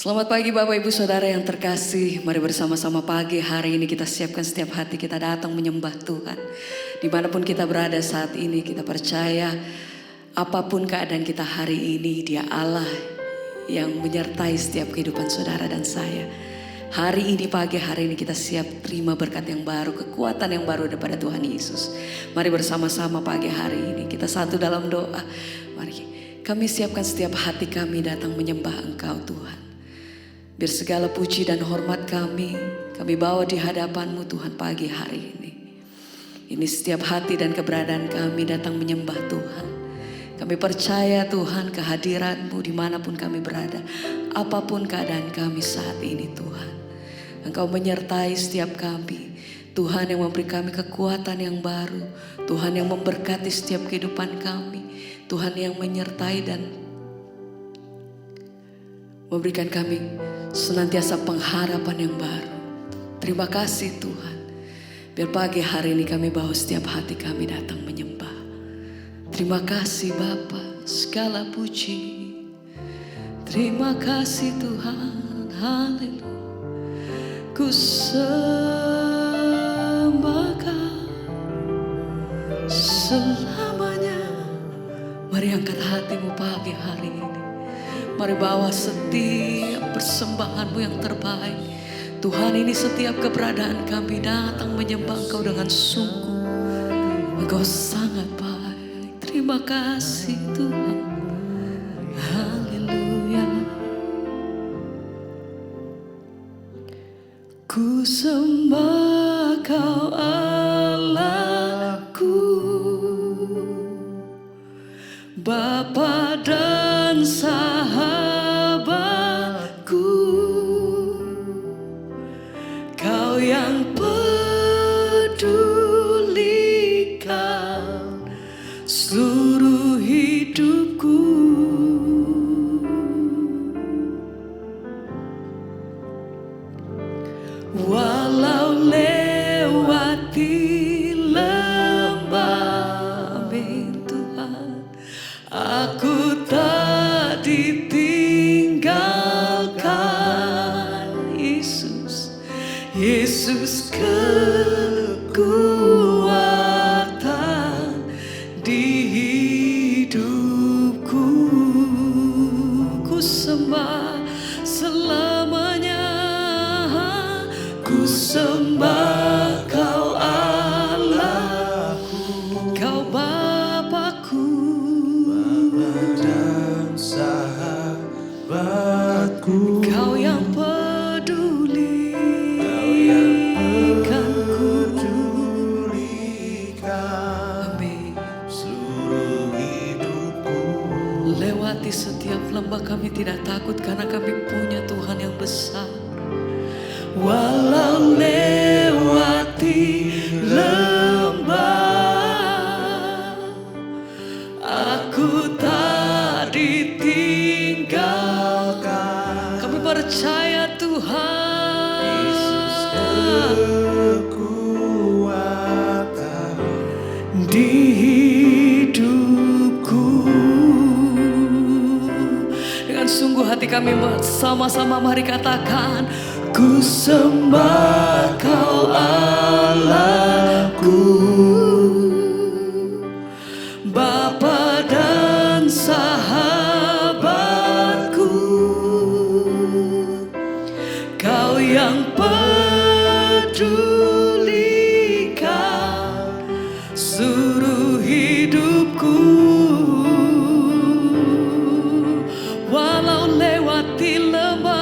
Selamat pagi Bapak Ibu Saudara yang terkasih. Mari bersama-sama pagi hari ini kita siapkan setiap hati kita datang menyembah Tuhan. Dimanapun kita berada saat ini, kita percaya apapun keadaan kita hari ini, Dia Allah yang menyertai setiap kehidupan saudara dan saya. Hari ini, pagi hari ini kita siap terima berkat yang baru, kekuatan yang baru daripada Tuhan Yesus. Mari bersama-sama pagi hari ini kita satu dalam doa. Mari kami siapkan setiap hati kami datang menyembah Engkau Tuhan. Biar segala puji dan hormat kami bawa di hadapan-Mu Tuhan pagi hari ini. Ini setiap hati dan keberadaan kami datang menyembah Tuhan. Kami percaya Tuhan kehadiran-Mu dimanapun kami berada. Apapun keadaan kami saat ini Tuhan. Engkau menyertai setiap kami. Tuhan yang memberi kami kekuatan yang baru. Tuhan yang memberkati setiap kehidupan kami. Tuhan yang menyertai dan memberikan kami senantiasa pengharapan yang baru. Terima kasih Tuhan. Biar pagi hari ini kami bawa setiap hati kami datang menyembah. Terima kasih Bapa, segala puji. Terima kasih Tuhan, haleluya. Ku sembah Kau selamanya. Mari angkat hatimu pagi hari ini. Mari bawa setiap persembahan-Mu yang terbaik. Tuhan, ini setiap keberadaan kami datang menyembah Engkau dengan sungguh. Engkau sangat baik. Terima kasih Tuhan. Haleluya. Ku sembah Kau Allahku, Bapa dan sahabatku, Kau yang pedulikan seluruh hidupku. Walau lewati lembah Tuhan, aku tak ditinggalkan. Yesus kekuatan di hidupku. Ku sembah selamanya. Ku sembah Kau Allahku, Kau Bapakku, dan sahabatku, Kau yang pedulikanku. Amin. seluruh hidupku. Lewati setiap lembah kami tidak takut karena kami punya Tuhan yang besar. Walau lewati lembah, aku tak ditinggalkan. Kami percaya Tuhan. Yesus kekuatan Di hidupku. Dengan sungguh hati kami sama-sama mari katakan, ku sembah Kau Allahku, Bapa dan sahabatku, Kau yang pedulikan seluruh hidupku. Walau lewati lembah,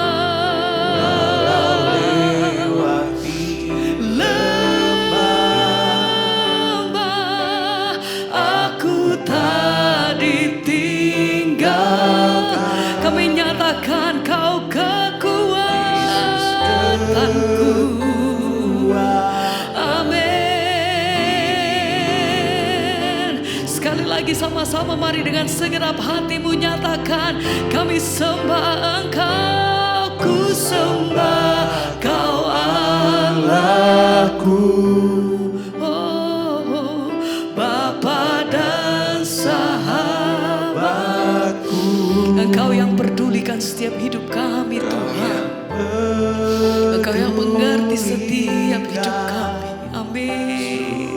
aku tak ditinggalkan. Kami nyatakan Kau kekuatanku. Amin. Sekali lagi sama-sama mari dengan segenap hatimu nyatakan, kami sembah Engkau. Ku sembah Kau Allahku, oh, Bapa dan sahabatku. Engkau yang pedulikan setiap hidup kami Tuhan. setiap hidup kami. Amin.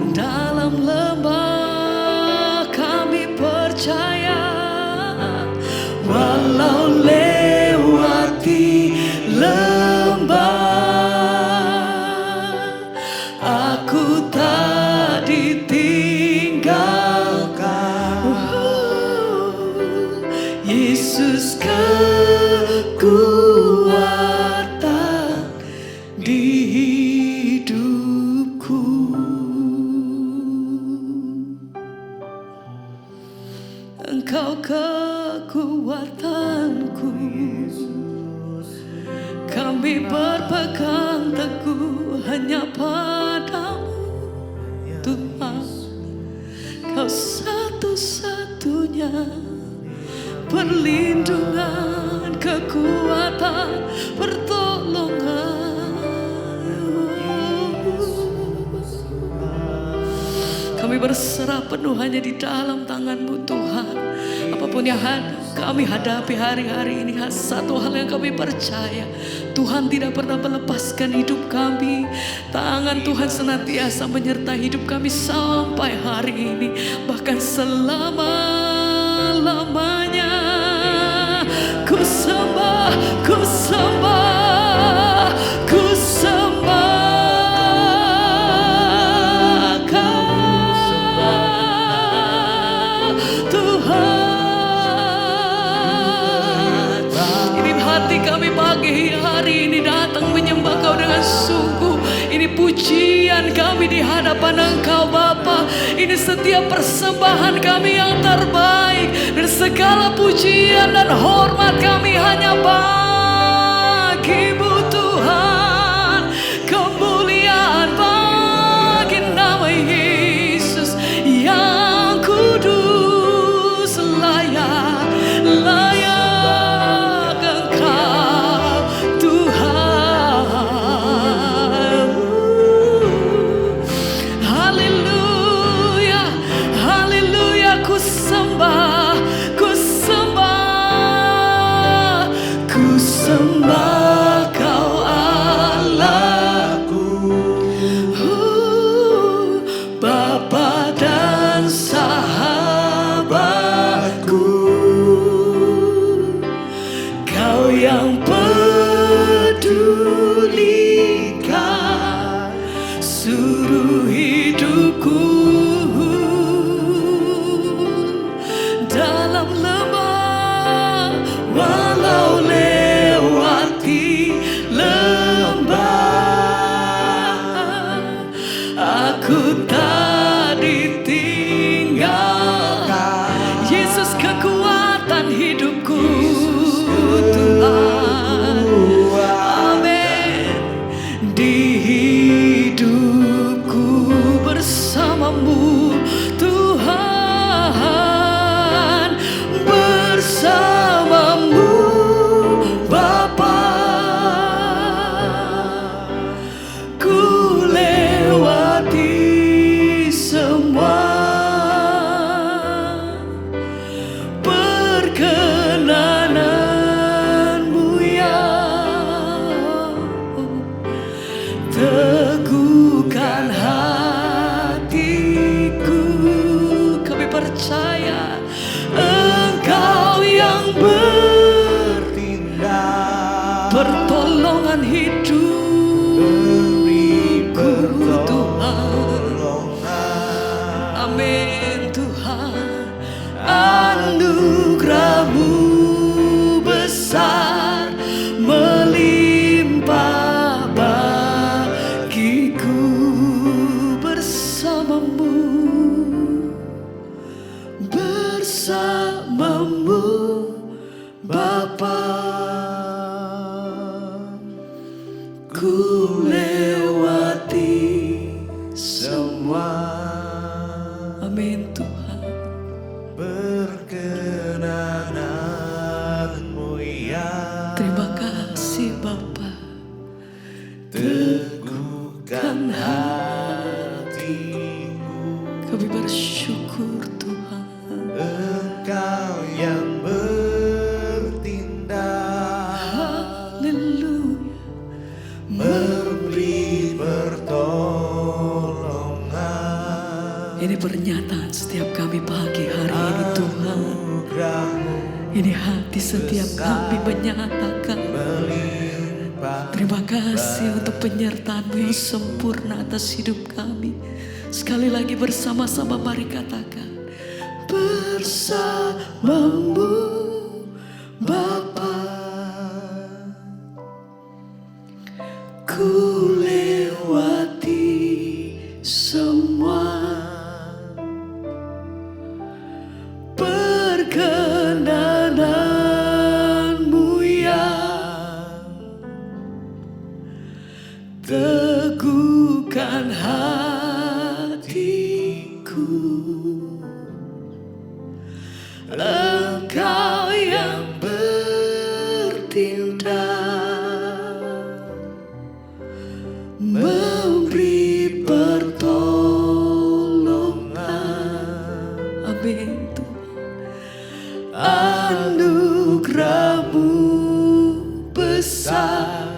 Dalam lembah kami percaya, walau lewati lembah, aku tak ditinggalkan. Yesus kekuatan di hidupku. Engkau kekuatanku, kami berpegang teguh hanya padamu Tuhan. Kau satu-satunya perlindungan, kekuatan, pertolongan. Kami berserah penuh hanya di dalam tangan-Mu Tuhan. Apapun yang kami hadapi hari-hari ini, satu hal yang kami percaya, Tuhan tidak pernah melepaskan hidup kami. Tangan Tuhan senantiasa menyertai hidup kami sampai hari ini, bahkan selama-lamanya. Ku sembah, ku sembah, ku sembah Tuhan. Ini hati kami pagi hari ini datang menyembah Kau dengan sungguh. Ini pujian kami di hadapan Engkau Bapa. Ini setiap persembahan kami yang terbaik, dan segala pujian dan hormat kami hanya bagi-Mu Tuhan. Kemuliaan bagi nama Yesus yang kudus, layak, layak Engkau Tuhan. Haleluya, haleluya, ku sembah, ku sembah, ku sembah Kau Allahku, Bapa dan sahabatku. Kau yang pedulikan seluruh hidupku. Dalam lembah, walau lewati lembah, aku tak ditinggalkan. Yesus kekuatan hidupku Tuhan. Amin. Di hidupku bersama-Mu Tuhan, bersama-Mu Bapa. Ku lewati semua perkenanan-Mu ya. Teguhkan hatiku, kami percaya Engkau yang bertindak, pertolongan hidupku Tuhan. Amin Tuhan. Anugerah-Mu besar melimpah bagiku. Bersama-Mu, bersama-Mu Bapa. Ku lewati semua. Amin Tuhan. Perkenanan-Mu ya. Terima kasih Bapa. Teguhkan hatiku. Kami bersyukur Tuhan. Engkau yang bertindak, Haleluya. pernyataan setiap kami pagi hari ini Tuhan. anugerah-Mu Ini hati setiap kami menyatakan melimpah. terima kasih untuk penyertaan-Mu yang sempurna atas hidup kami. Sekali lagi bersama-sama mari katakan, bersamamu Bapa, ku lewati semua perkenananmu yang teguhkan hatiku. Engkau yang bertindak, memberi pertolongan. Amin Tuhan. Anugerah-Mu besar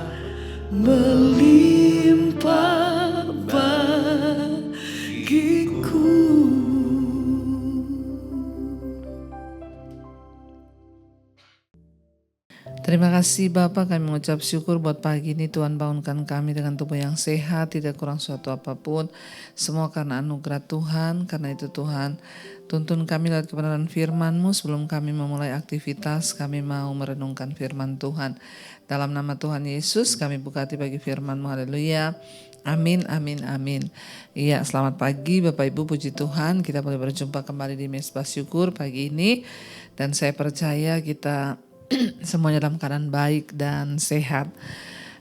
melimpah bagiku. Terima kasih Bapak, kami mengucap syukur buat pagi ini Tuhan bangunkan kami dengan tubuh yang sehat, tidak kurang suatu apapun. Semua karena anugerah Tuhan, karena itu Tuhan tuntun kami lewat kebenaran firman-Mu. Sebelum kami memulai aktivitas, kami mau merenungkan firman Tuhan. Dalam nama Tuhan Yesus kami buka hati bagi firman-Mu, haleluya. Amin, amin, amin. Iya, selamat pagi Bapak Ibu, puji Tuhan. Kita boleh berjumpa kembali di Mesbah Syukur pagi ini. Dan saya percaya kita semuanya dalam keadaan baik dan sehat.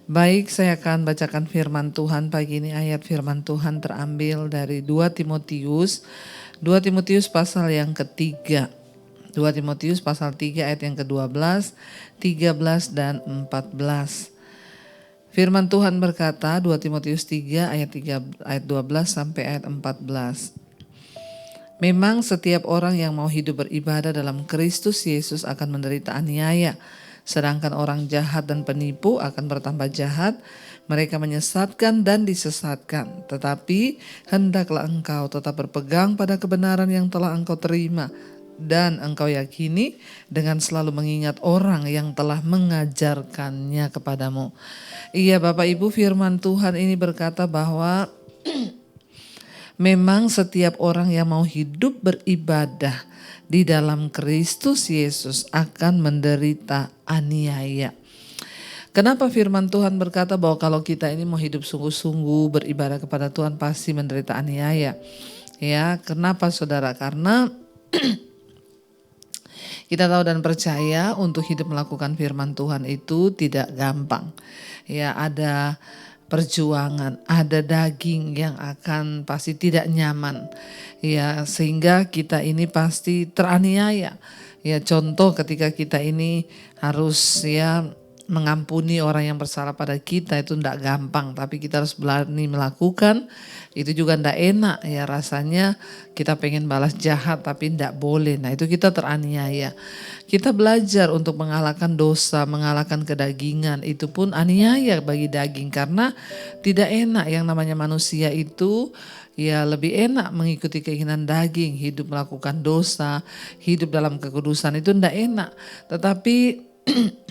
Baik, saya akan bacakan firman Tuhan pagi ini. Ayat firman Tuhan terambil dari 2 Timotius pasal yang ketiga. 2 Timotius pasal 3 ayat yang ke-12, 13 dan 14. Firman Tuhan berkata, 2 Timotius 3 ayat 12 sampai ayat 14. Memang setiap orang yang mau hidup beribadah dalam Kristus Yesus akan menderita aniaya. Sedangkan orang jahat dan penipu akan bertambah jahat. Mereka menyesatkan dan disesatkan. Tetapi hendaklah engkau tetap berpegang pada kebenaran yang telah engkau terima. Dan engkau yakini dengan selalu mengingat orang yang telah mengajarkannya kepadamu. Iya Bapak Ibu, firman Tuhan ini berkata bahwa memang setiap orang yang mau hidup beribadah di dalam Kristus Yesus akan menderita aniaya. Kenapa firman Tuhan berkata bahwa kalau kita ini mau hidup sungguh-sungguh beribadah kepada Tuhan pasti menderita aniaya? Ya, kenapa saudara? Karena kita tahu dan percaya untuk hidup melakukan firman Tuhan itu tidak gampang. Ya, ada perjuangan, ada daging yang akan pasti tidak nyaman. Ya, sehingga kita ini pasti teraniaya. Ya, contoh ketika kita ini harus mengampuni orang yang bersalah pada kita itu tidak gampang, tapi kita harus berani melakukan. Itu juga tidak enak ya rasanya, kita pengen balas jahat tapi tidak boleh. Nah itu kita teraniaya. Kita belajar untuk mengalahkan dosa, mengalahkan kedagingan, itu pun aniaya bagi daging karena tidak enak. Yang namanya manusia itu ya lebih enak mengikuti keinginan daging, hidup melakukan dosa, hidup dalam kekudusan itu tidak enak. Tetapi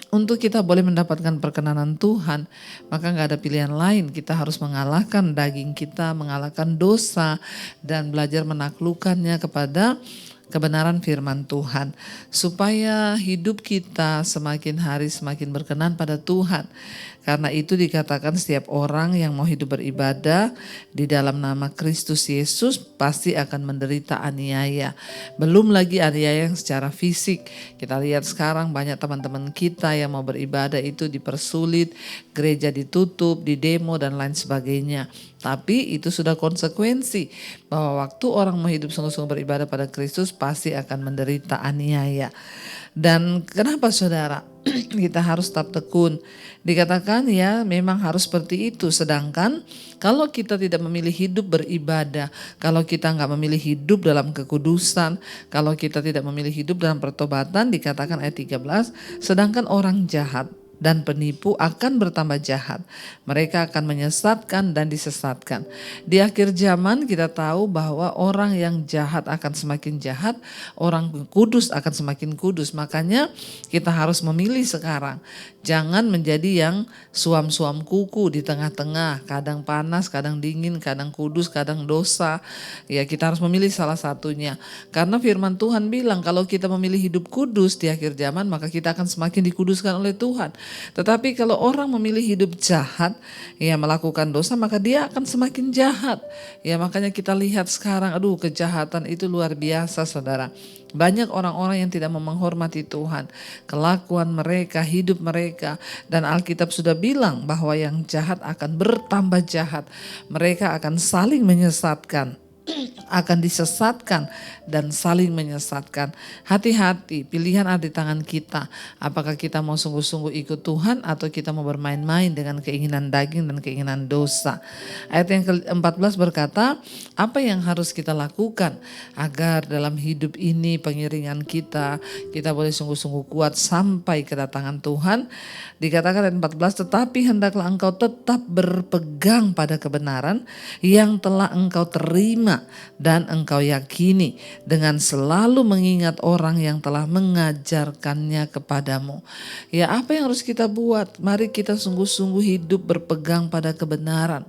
untuk kita boleh mendapatkan perkenanan Tuhan, maka gak ada pilihan lain. Kita harus mengalahkan daging kita, mengalahkan dosa, dan belajar menaklukkannya kepada kebenaran firman Tuhan. Supaya hidup kita semakin hari semakin berkenan pada Tuhan. Karena itu dikatakan setiap orang yang mau hidup beribadah di dalam nama Kristus Yesus pasti akan menderita aniaya. Belum lagi aniaya yang secara fisik. Kita lihat sekarang banyak teman-teman kita yang mau beribadah itu dipersulit, gereja ditutup, didemo dan lain sebagainya. Tapi itu sudah konsekuensi bahwa waktu orang mau hidup sungguh-sungguh beribadah pada Kristus pasti akan menderita aniaya. Dan kenapa saudara? Kita harus tetap tekun. Dikatakan ya memang harus seperti itu. Sedangkan kalau kita tidak memilih hidup beribadah, kalau kita nggak memilih hidup dalam kekudusan, kalau kita tidak memilih hidup dalam pertobatan, dikatakan ayat 13, sedangkan orang jahat dan penipu akan bertambah jahat. Mereka akan menyesatkan dan disesatkan. Di akhir zaman kita tahu bahwa orang yang jahat akan semakin jahat, orang kudus akan semakin kudus. Makanya kita harus memilih sekarang. Jangan menjadi yang suam-suam kuku di tengah-tengah, kadang panas, kadang dingin, kadang kudus, kadang dosa. Ya, kita harus memilih salah satunya. Karena firman Tuhan bilang kalau kita memilih hidup kudus di akhir zaman, maka kita akan semakin dikuduskan oleh Tuhan. Tetapi kalau orang memilih hidup jahat, ya melakukan dosa, maka dia akan semakin jahat. Ya, makanya kita lihat sekarang, kejahatan itu luar biasa, saudara. Banyak orang-orang yang tidak mau menghormati Tuhan, kelakuan mereka, hidup mereka, dan Alkitab sudah bilang bahwa yang jahat akan bertambah jahat. Mereka akan saling menyesatkan, akan disesatkan dan saling menyesatkan. Hati-hati, pilihan ada di tangan kita. Apakah kita mau sungguh-sungguh ikut Tuhan atau kita mau bermain-main dengan keinginan daging dan keinginan dosa. Ayat yang ke-14 berkata, apa yang harus kita lakukan agar dalam hidup ini pengiringan kita boleh sungguh-sungguh kuat sampai kedatangan Tuhan. Dikatakan ayat 14, tetapi hendaklah engkau tetap berpegang pada kebenaran yang telah engkau terima dan engkau yakini, dengan selalu mengingat orang yang telah mengajarkannya kepadamu. Ya, apa yang harus kita buat? Mari kita sungguh-sungguh hidup berpegang pada kebenaran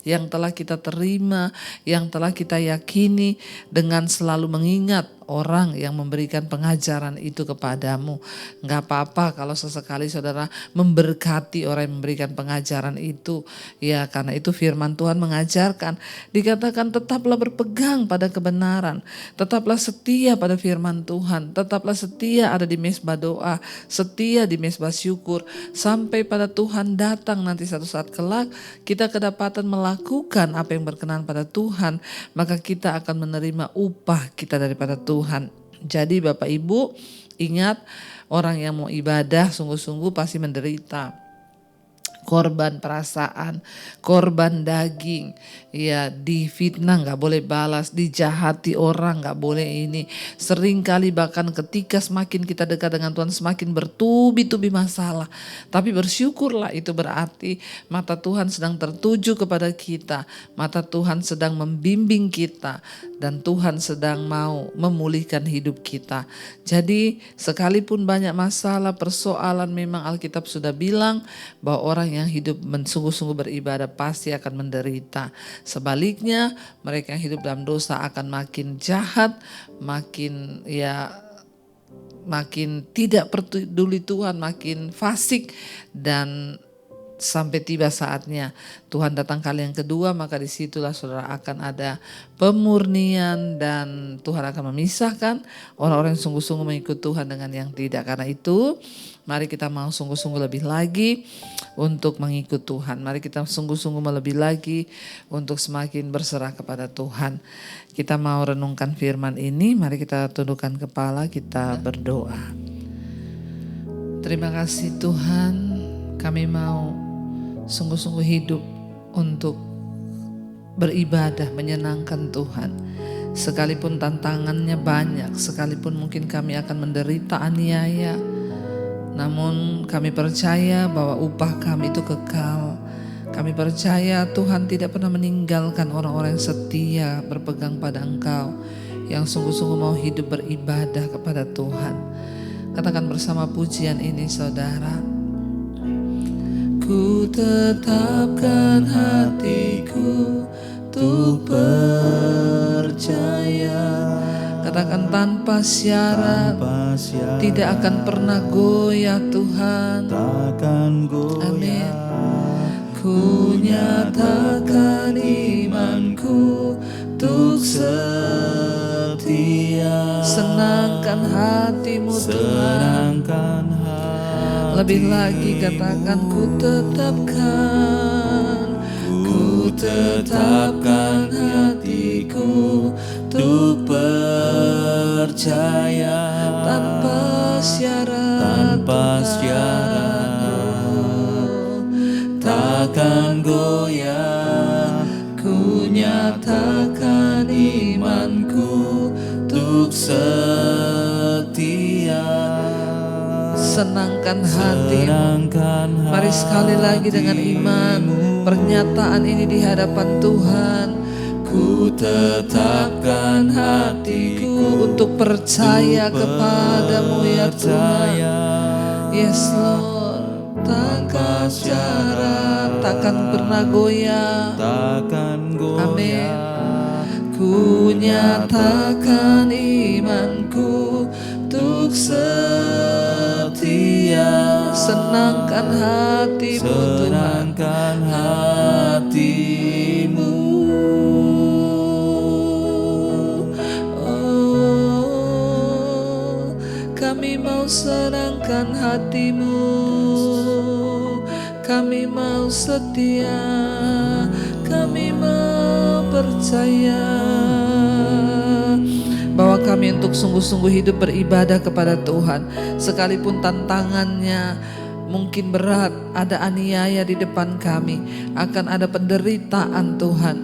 yang telah kita terima, yang telah kita yakini, dengan selalu mengingat orang yang memberikan pengajaran itu kepadamu. Enggak apa-apa kalau sesekali saudara memberkati orang yang memberikan pengajaran itu. Ya, karena itu firman Tuhan mengajarkan. Dikatakan tetaplah berpegang pada kebenaran. Tetaplah setia pada firman Tuhan. Tetaplah setia ada di mezbah doa. Setia di mezbah syukur. Sampai pada Tuhan datang nanti satu saat kelak. Kita kedapatan melakukan apa yang berkenan pada Tuhan. Maka kita akan menerima upah kita daripada Tuhan. Jadi Bapak Ibu ingat, orang yang mau ibadah sungguh-sungguh pasti menderita. Korban perasaan, korban daging, ya difitnah nggak boleh balas, dijahati orang nggak boleh ini. Seringkali bahkan ketika semakin kita dekat dengan Tuhan semakin bertubi-tubi masalah. Tapi bersyukurlah, itu berarti mata Tuhan sedang tertuju kepada kita, mata Tuhan sedang membimbing kita, dan Tuhan sedang mau memulihkan hidup kita. Jadi sekalipun banyak masalah, persoalan, memang Alkitab sudah bilang bahwa orang yang hidup sungguh-sungguh beribadah pasti akan menderita. Sebaliknya, mereka yang hidup dalam dosa akan makin jahat, makin tidak peduli Tuhan, makin fasik, dan sampai tiba saatnya Tuhan datang kali yang kedua, maka disitulah saudara akan ada pemurnian dan Tuhan akan memisahkan orang-orang yang sungguh-sungguh mengikut Tuhan dengan yang tidak. Karena itu mari kita mau sungguh-sungguh lebih lagi untuk mengikut Tuhan. Mari kita sungguh-sungguh lebih lagi untuk semakin berserah kepada Tuhan. Kita mau renungkan firman ini, mari kita tundukkan kepala, kita berdoa. Terima kasih Tuhan, kami mau sungguh-sungguh hidup untuk beribadah menyenangkan Tuhan. Sekalipun tantangannya banyak, sekalipun mungkin kami akan menderita aniaya, namun kami percaya bahwa upah kami itu kekal. Kami percaya Tuhan tidak pernah meninggalkan orang-orang yang setia berpegang pada Engkau, yang sungguh-sungguh mau hidup beribadah kepada Tuhan. Katakan bersama pujian ini saudara. Ku tetapkan hatiku untuk percaya. Katakan tanpa syarat, tidak akan pernah goyah Tuhan. Amin. Ku nyatakan imanku untuk setia. Senangkan hatimu Tuhan. Lebih lagi katakan ku tetapkan hatiku untuk percaya tanpa syarat, takkan goyah. Ku nyatakan imanku untuk setia. senangkan hatimu. Mari sekali lagi dengan iman pernyataan ini di hadapan Tuhan. Ku tetapkan hatiku untuk percaya kepadamu ya Tuhan. Yes Lord, takkan cara, takkan pernah goyah. Amin. Ku nyatakan imanku untuk setia. Senangkan hatimu Tuhan, hatimu. Oh, kami mau senangkan hatimu, kami mau setia, kami mau percaya bahwa kami untuk sungguh-sungguh hidup beribadah kepada Tuhan. Sekalipun tantangannya mungkin berat, ada aniaya di depan kami, akan ada penderitaan Tuhan.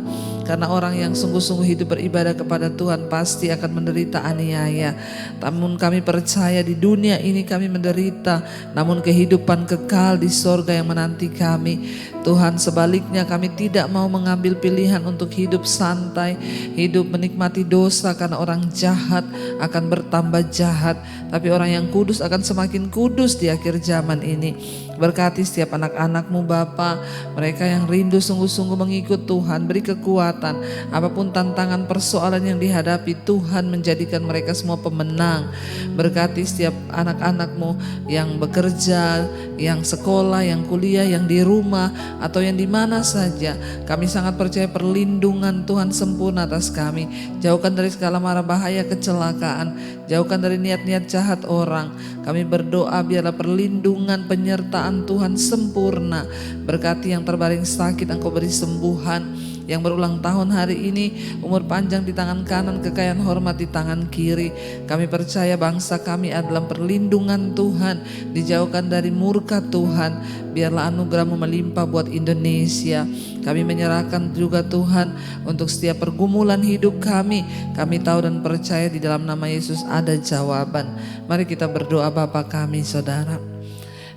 Karena orang yang sungguh-sungguh hidup beribadah kepada Tuhan pasti akan menderita aniaya. Namun kami percaya di dunia ini kami menderita, namun kehidupan kekal di sorga yang menanti kami. Tuhan, sebaliknya kami tidak mau mengambil pilihan untuk hidup santai, hidup menikmati dosa, karena orang jahat akan bertambah jahat, tapi orang yang kudus akan semakin kudus di akhir zaman ini. Berkati setiap anak-anak-Mu Bapa, mereka yang rindu sungguh-sungguh mengikut Tuhan, beri kekuatan. Apapun tantangan persoalan yang dihadapi, Tuhan menjadikan mereka semua pemenang. Berkati setiap anak-anak-Mu yang bekerja, yang sekolah, yang kuliah, yang di rumah, atau yang di mana saja. Kami sangat percaya perlindungan Tuhan sempurna atas kami. Jauhkan dari segala mara bahaya kecelakaan, jauhkan dari niat-niat jahat orang. Kami berdoa biarlah perlindungan penyertaan Tuhan sempurna. Berkati yang terbaring sakit, Engkau beri sembuhan. Yang berulang tahun hari ini, umur panjang di tangan kanan, kekayaan hormat di tangan kiri. Kami percaya bangsa kami adalah perlindungan Tuhan, dijauhkan dari murka Tuhan. Biarlah anugerah-Mu melimpah buat Indonesia. Kami menyerahkan juga Tuhan untuk setiap pergumulan hidup kami. Kami tahu dan percaya di dalam nama Yesus ada jawaban. Mari kita berdoa. Bapa kami, Saudara,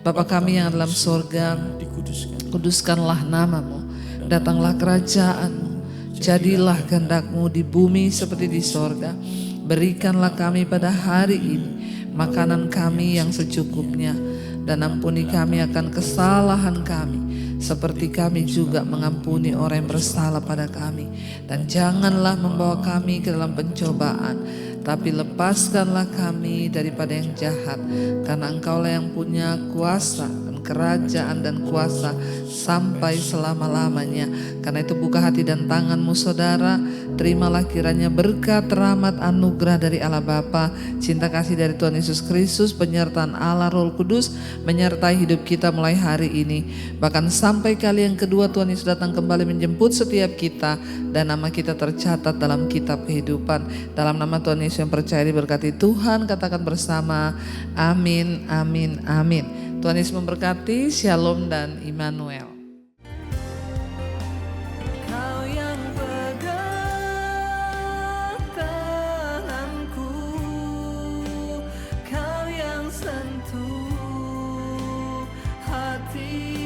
Bapa kami yang dalam sorga, kuduskanlah nama-Mu, datanglah kerajaan-Mu, jadilah kehendak-Mu di bumi seperti di sorga. Berikanlah kami pada hari ini makanan kami yang secukupnya, dan ampuni kami akan kesalahan kami, seperti kami juga mengampuni orang yang bersalah pada kami. Dan janganlah membawa kami ke dalam pencobaan, tapi lepaskanlah kami daripada yang jahat, karena Engkaulah yang punya kuasa, kerajaan dan kuasa sampai selama-lamanya. Karena itu buka hati dan tangan-Mu Saudara, terimalah kiranya berkat, rahmat, anugerah dari Allah Bapa, cinta kasih dari Tuhan Yesus Kristus, penyertaan Allah Roh Kudus menyertai hidup kita mulai hari ini, bahkan sampai kali yang kedua Tuhan Yesus datang kembali menjemput setiap kita, dan nama kita tercatat dalam kitab kehidupan. Dalam nama Tuhan Yesus yang percaya diberkati Tuhan, katakan bersama amin, amin, amin. Tuhan Yesus memberkati. Shalom dan Immanuel. Kau yang pegang tanganku, Kau yang sentuh hati.